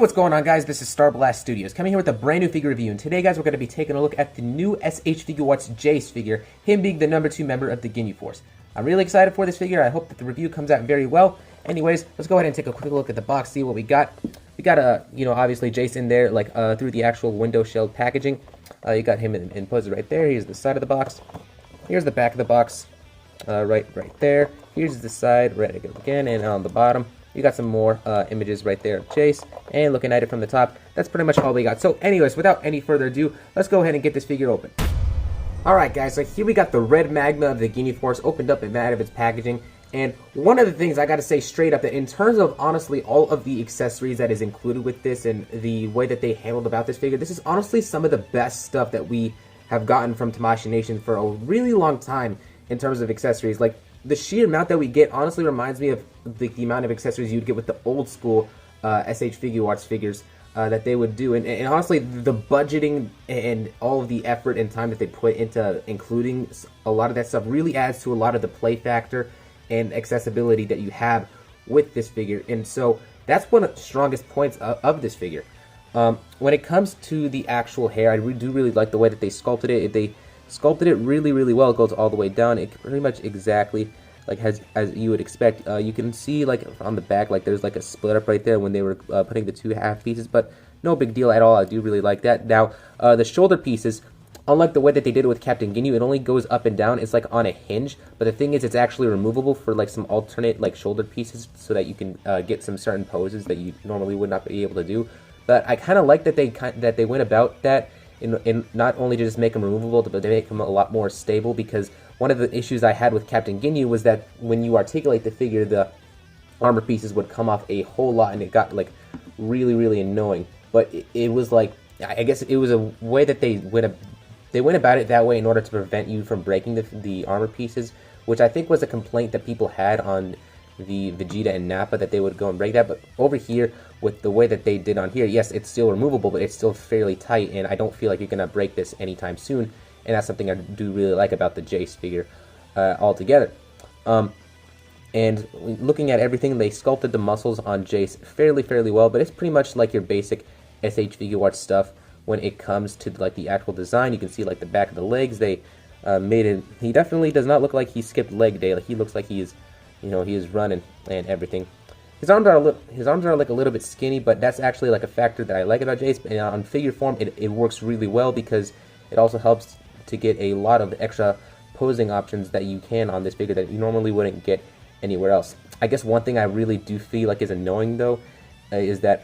what's going on, guys? This is Starblast Studios coming here with a brand new figure review, and today, guys, we're going to be taking a look at the new SH Figuarts Jiece figure, him being the #2 member of the Ginyu Force. I'm really excited for this figure. I hope that the review comes out very well. Anyways, let's go ahead and take a quick look at the box, see what we got. We got obviously Jiece in there, like through the actual window shelled packaging. You got him in pose right there. Here's the side of the box. Here's the back of the box, right there. Here's the side, right again, and on the bottom. You got some more images right there of Jiece, and looking at it from the top, that's pretty much all we got. So anyways, without any further ado, let's go ahead and get this figure open. Alright guys, so here we got the red magma of the Ginyu Force opened up and out of its packaging. And one of the things I gotta say straight up, that in terms of honestly all of the accessories that is included with this and the way that they handled about this figure, this is honestly some of the best stuff that we have gotten from Tamashi Nation for a really long time in terms of accessories. Like, the sheer amount that we get honestly reminds me of the amount of accessories you'd get with the old school SH Figuarts figures that they would do. And honestly, the budgeting and all of the effort and time that they put into including a lot of that stuff really adds to a lot of the play factor and accessibility that you have with this figure. And so that's one of the strongest points of this figure. When it comes to the actual hair, I do really like the way that they sculpted it. They sculpted it really, really well. It goes all the way down. It pretty much exactly like as you would expect. You can see like on the back, like there's like a split up right there when they were putting the two half pieces, but no big deal at all. I do really like that. Now, the shoulder pieces, unlike the way that they did it with Captain Ginyu, it only goes up and down. It's like on a hinge, but the thing is, it's actually removable for like some alternate like shoulder pieces, so that you can get some certain poses that you normally would not be able to do. But I kind of like that they went about that in not only to just make them removable, but they make them a lot more stable, because one of the issues I had with Captain Ginyu was that when you articulate the figure, the armor pieces would come off a whole lot, and it got like really, really annoying. But it was like, I guess it was a way that they went about it that way in order to prevent you from breaking the armor pieces, which I think was a complaint that people had on the Vegeta and Nappa, that they would go and break that. But over here, with the way that they did on here, yes, it's still removable, but it's still fairly tight, and I don't feel like you're gonna break this anytime soon. And that's something I do really like about the Jiece figure altogether. And looking at everything, they sculpted the muscles on Jiece fairly well, but it's pretty much like your basic SH Figuarts stuff when it comes to like the actual design. You can see like the back of the legs. They made it. He definitely does not look like he skipped leg day. Like, he looks like he is, he is running and everything. His arms are like a little bit skinny, but that's actually like a factor that I like about Jiece. And on figure form, it works really well, because it also helps to get a lot of extra posing options that you can on this figure that you normally wouldn't get anywhere else. I guess one thing I really do feel like is annoying though is that,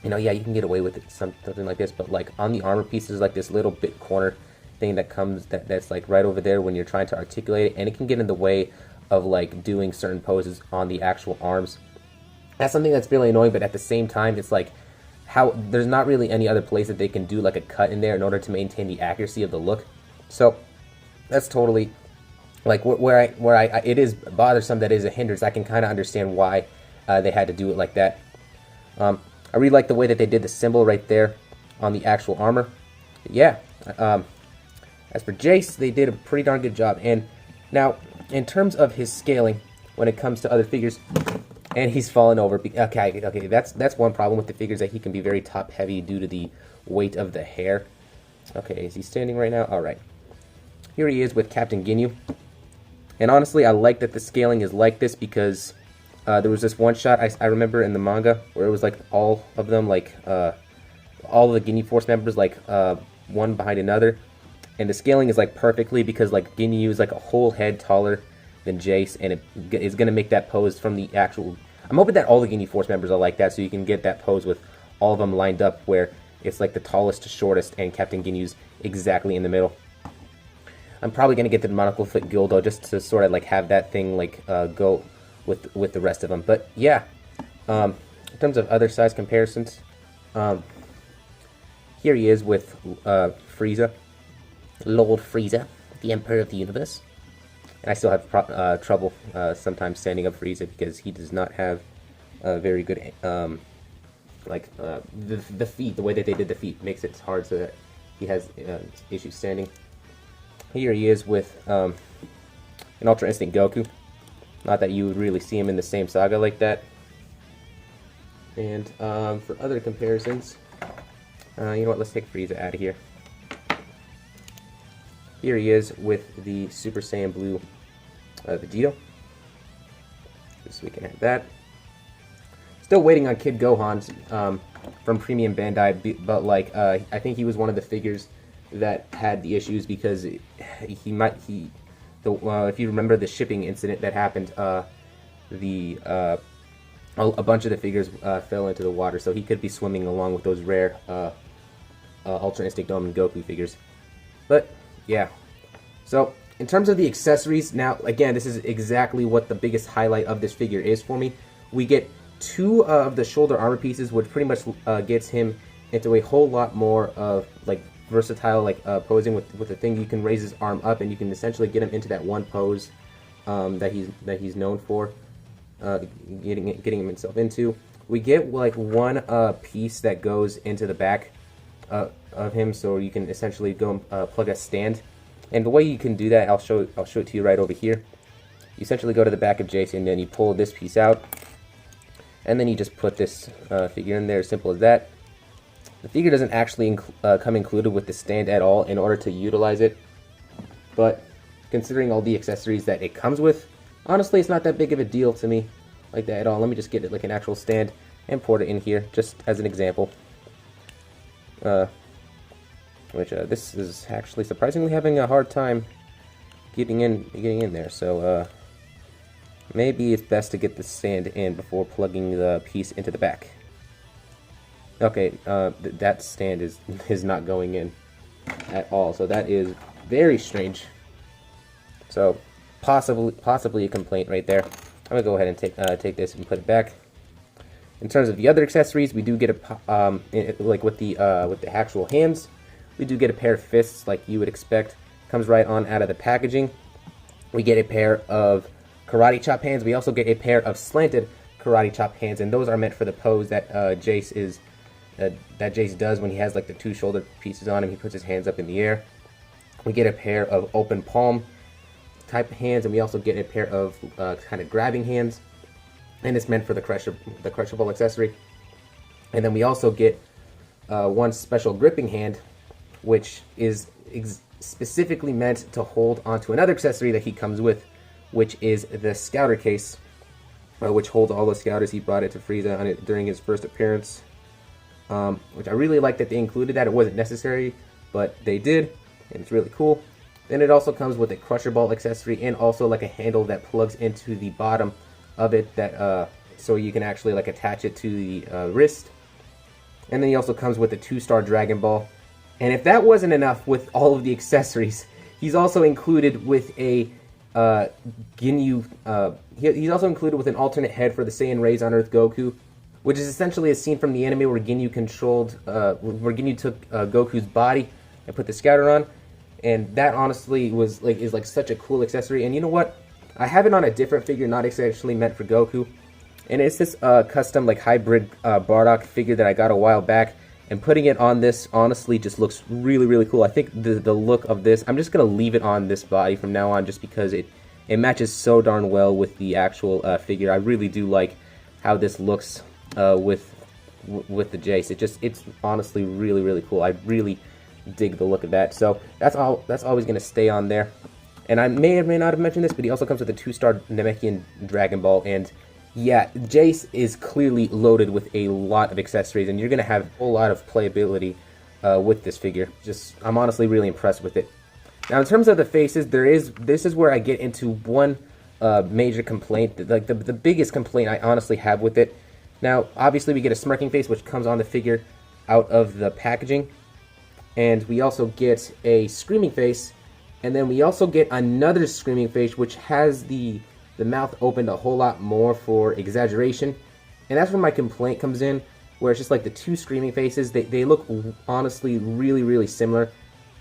yeah, you can get away with it, something like this, but like on the armor pieces, like this little bit corner thing that comes that's like right over there when you're trying to articulate it, and it can get in the way of like doing certain poses on the actual arms. That's something that's really annoying, but at the same time, it's like how there's not really any other place that they can do like a cut in there in order to maintain the accuracy of the look. So that's totally like where it is bothersome, that is a hindrance. I can kind of understand why they had to do it like that. I really like the way that they did the symbol right there on the actual armor. Yeah. As for Jiece, they did a pretty darn good job. And now, in terms of his scaling, when it comes to other figures, and he's fallen over. Okay, that's one problem with the figures, that he can be very top heavy due to the weight of the hair. Okay, is he standing right now? All right. Here he is with Captain Ginyu. And honestly, I like that the scaling is like this, because there was this one shot I remember in the manga where it was like all of them, like all of the Ginyu Force members, like one behind another, and the scaling is like perfectly, because like Ginyu is like a whole head taller than Jiece, and it is going to make that pose from the actual. I'm hoping that all the Ginyu Force members are like that, so you can get that pose with all of them lined up, where it's like the tallest to shortest, and Captain Ginyu's exactly in the middle. I'm probably going to get the monocle foot Gildo just to sort of like have that thing like go with the rest of them. But yeah, in terms of other size comparisons, here he is with Frieza, Lord Frieza, the Emperor of the Universe. And I still have trouble sometimes standing up Frieza, because he does not have very good the feet. The way that they did the feet makes it hard, so that he has issues standing. Here he is with an Ultra Instinct Goku. Not that you would really see him in the same saga like that. And for other comparisons, you know what, let's take Frieza out of here. Here he is with the Super Saiyan Blue Vegito. Just so we can have that. Still waiting on Kid Gohan's from Premium Bandai, but like I think he was one of the figures that had the issues because if you remember the shipping incident that happened, a bunch of the figures fell into the water, so he could be swimming along with those rare Ultra Instinct Dome and Goku figures. But yeah, so in terms of the accessories, now again, this is exactly what the biggest highlight of this figure is for me. We get 2 of the shoulder armor pieces, which pretty much gets him into a whole lot more of like versatile, like posing with the thing. You can raise his arm up, and you can essentially get him into that one pose that he's known for, getting himself into. We get like one piece that goes into the back of him, so you can essentially go plug a stand. And the way you can do that, I'll show it to you right over here. You essentially go to the back of Jiece, and then you pull this piece out, and then you just put this figure in there. As simple as that. The figure doesn't actually come included with the stand at all in order to utilize it, but considering all the accessories that it comes with, honestly, it's not that big of a deal to me like that at all. Let me just get it like an actual stand and put it in here, just as an example. This is actually surprisingly having a hard time getting in there. So maybe it's best to get the stand in before plugging the piece into the back. Okay, that stand is not going in at all, so that is very strange. So possibly a complaint right there. I'm gonna go ahead and take this and put it back. In terms of the other accessories, we do get like with the actual hands, we do get a pair of fists like you would expect. Comes right on out of the packaging. We get a pair of karate chop hands. We also get a pair of slanted karate chop hands, and those are meant for the pose that Jiece does when he has like the 2 shoulder pieces on him. He puts his hands up in the air. We get a pair of open palm type of hands, and we also get a pair of kind of grabbing hands, and it's meant for the crushable accessory. And then we also get one special gripping hand, which is specifically meant to hold onto another accessory that he comes with, which is the Scouter case, which holds all the Scouters. He brought it to Frieza on it during his first appearance, which I really like that they included that. It wasn't necessary, but they did, and it's really cool. Then it also comes with a Crusher Ball accessory and also like a handle that plugs into the bottom of it, that so you can actually like attach it to the wrist. And then he also comes with a 2-star Dragon Ball. And if that wasn't enough with all of the accessories, he's also included with a Ginyu. He's also included with an alternate head for the Saiyan Raised on Earth Goku, which is essentially a scene from the anime where Ginyu took Goku's body and put the Scouter on. And that honestly is like such a cool accessory. And you know what? I have it on a different figure, not actually meant for Goku. And it's this custom like hybrid Bardock figure that I got a while back. And putting it on this honestly just looks really, really cool. I think the look of this, I'm just going to leave it on this body from now on just because it matches so darn well with the actual figure. I really do like how this looks with the Jiece. It's honestly really, really cool. I really dig the look of that. So that's always going to stay on there. And I may or may not have mentioned this, but he also comes with a 2-star Namekian Dragon Ball. And yeah, Jiece is clearly loaded with a lot of accessories, and you're going to have a whole lot of playability with this figure. I'm honestly really impressed with it. Now, in terms of the faces, this is where I get into one major complaint, like the biggest complaint I honestly have with it. Now, obviously, we get a smirking face, which comes on the figure out of the packaging, and we also get a screaming face, and then we also get another screaming face, which has the mouth opened a whole lot more for exaggeration. And that's where my complaint comes in, where it's just like the 2 screaming faces, they look honestly really, really similar.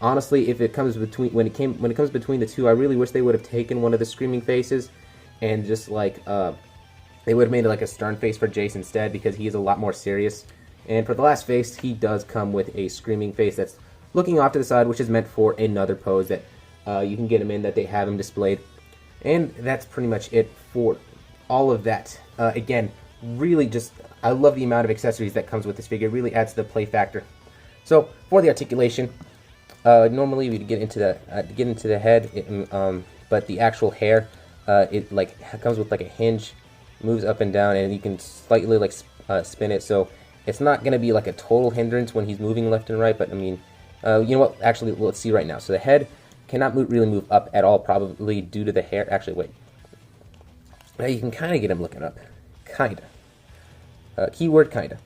Honestly, if it comes between when it comes between the 2, I really wish they would have taken one of the screaming faces and just like they would have made it like a stern face for Jiece instead, because he is a lot more serious. And for the last face, he does come with a screaming face that's looking off to the side, which is meant for another pose that you can get him in, that they have him displayed. And that's pretty much it for all of that. Again, really just I love the amount of accessories that comes with this figure. It really adds to the play factor. So for the articulation, normally we get into the head, but the actual hair, it like comes with like a hinge, moves up and down, and you can slightly like spin it. So it's not gonna be like a total hindrance when he's moving left and right. But I mean, you know what? Actually, let's see right now. So the head cannot really move up at all, probably due to the hair. Actually, wait. Now you can kind of get him looking up, kinda. Keyword kinda.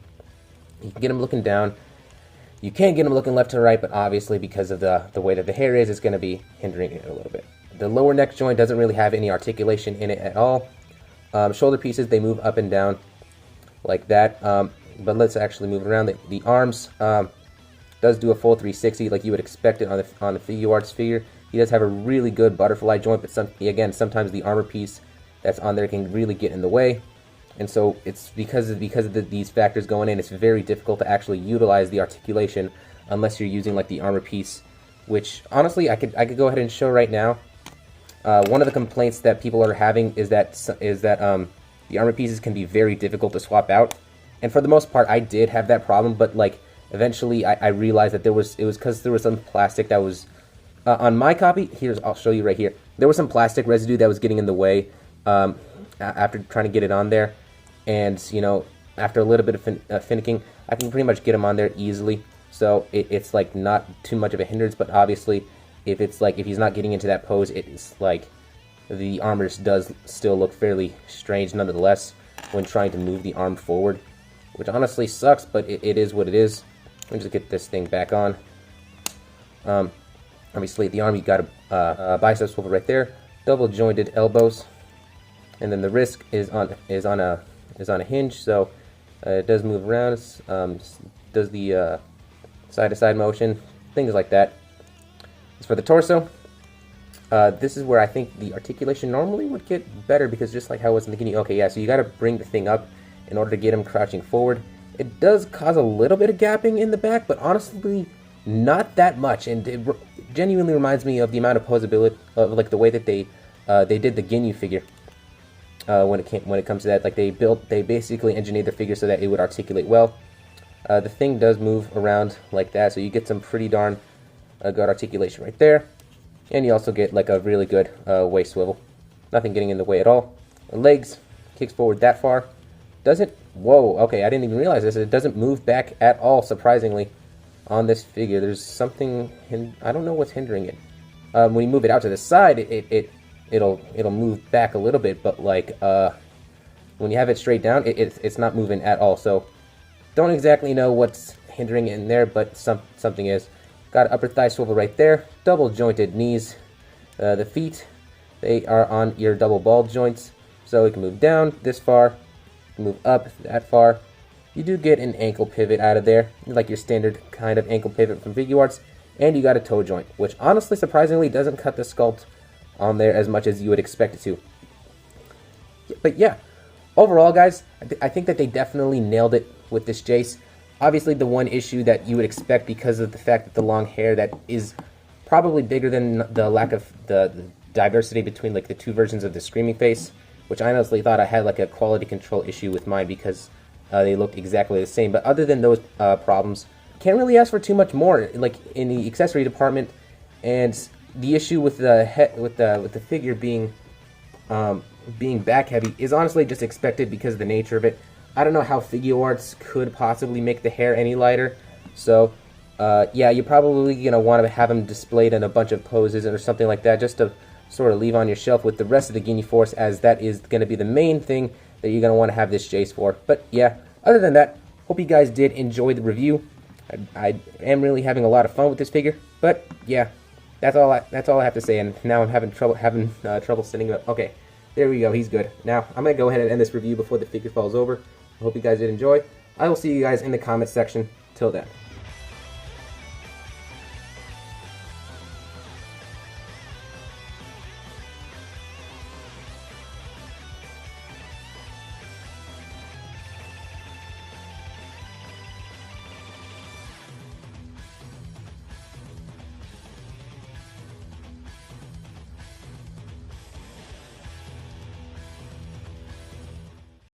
You can get him looking down. You can't get him looking left to right, but obviously because of the way that the hair is, it's going to be hindering it a little bit. The lower neck joint doesn't really have any articulation in it at all. Shoulder pieces, they move up and down like that. But let's actually move it around. The arms does do a full 360 like you would expect it on the Figuarts figure. He does have a really good butterfly joint, but sometimes the armor piece that's on there can really get in the way. And so it's because of these factors going in, it's very difficult to actually utilize the articulation unless you're using like the armor piece, which honestly I could go ahead and show right now. One of the complaints that people are having is that the armor pieces can be very difficult to swap out, and for the most part I did have that problem, but like eventually I realized that it was because there was some plastic that was on my copy. I'll show you right here. There was some plastic residue that was getting in the way after trying to get it on there. And, you know, after a little bit of finicking, I can pretty much get him on there easily. So it's like not too much of a hindrance, but obviously if he's not getting into that pose, it's like the armor does still look fairly strange nonetheless when trying to move the arm forward, which honestly sucks, but it is what it is. Let me just get this thing back on. Obviously at the arm you got a bicep swivel right there, double jointed elbows, and then the wrist is on a hinge, so it does move around, does the side-to-side motion, things like that. As for the torso, this is where I think the articulation normally would get better, because just like how it was in the Guinea, okay, yeah, so you got to bring the thing up in order to get him crouching forward. It does cause a little bit of gapping in the back, but honestly, not that much, and it genuinely reminds me of the amount of posability, of like the way that they did the Ginyu figure. When it comes to that, like they basically engineered the figure so that it would articulate well. The thing does move around like that, so you get some pretty darn good articulation right there, and you also get like a really good waist swivel. Nothing getting in the way at all. The legs kicks forward that far. Doesn't. Whoa. Okay, I didn't even realize this. It doesn't move back at all. Surprisingly, on this figure, there's something. I don't know what's hindering it. When you move it out to the side, it'll move back a little bit, but like when you have it straight down, it's not moving at all. So don't exactly know what's hindering it in there, but something is. Got upper thigh swivel right there, double jointed knees. The feet, they are on your double ball joints, so it can move down this far, move up that far. You do get an ankle pivot out of there, like your standard kind of ankle pivot from Figuarts, and you got a toe joint, which honestly, surprisingly, doesn't cut the sculpt on there as much as you would expect it to. But yeah, overall, guys, I think that they definitely nailed it with this Jiece. Obviously, the one issue that you would expect because of the fact that the long hair that is probably bigger than the lack of the diversity between like the two versions of the Screaming Face, which I honestly thought I had like a quality control issue with mine because they looked exactly the same. But other than those problems, can't really ask for too much more. Like in the accessory department, and the issue with the figure being back heavy is honestly just expected because of the nature of it. I don't know how Figuarts could possibly make the hair any lighter. So yeah, you're probably gonna want to have them displayed in a bunch of poses or something like that, just to sort of leave on your shelf with the rest of the Ginyu Force, as that is going to be the main thing that you're going to want to have this Jiece for. But yeah, other than that, hope you guys did enjoy the review. I am really having a lot of fun with this figure. But yeah, that's all I have to say. And now I'm having trouble sitting up. Okay, there we go. He's good. Now I'm going to go ahead and end this review before the figure falls over. I hope you guys did enjoy. I will see you guys in the comment section. Till then.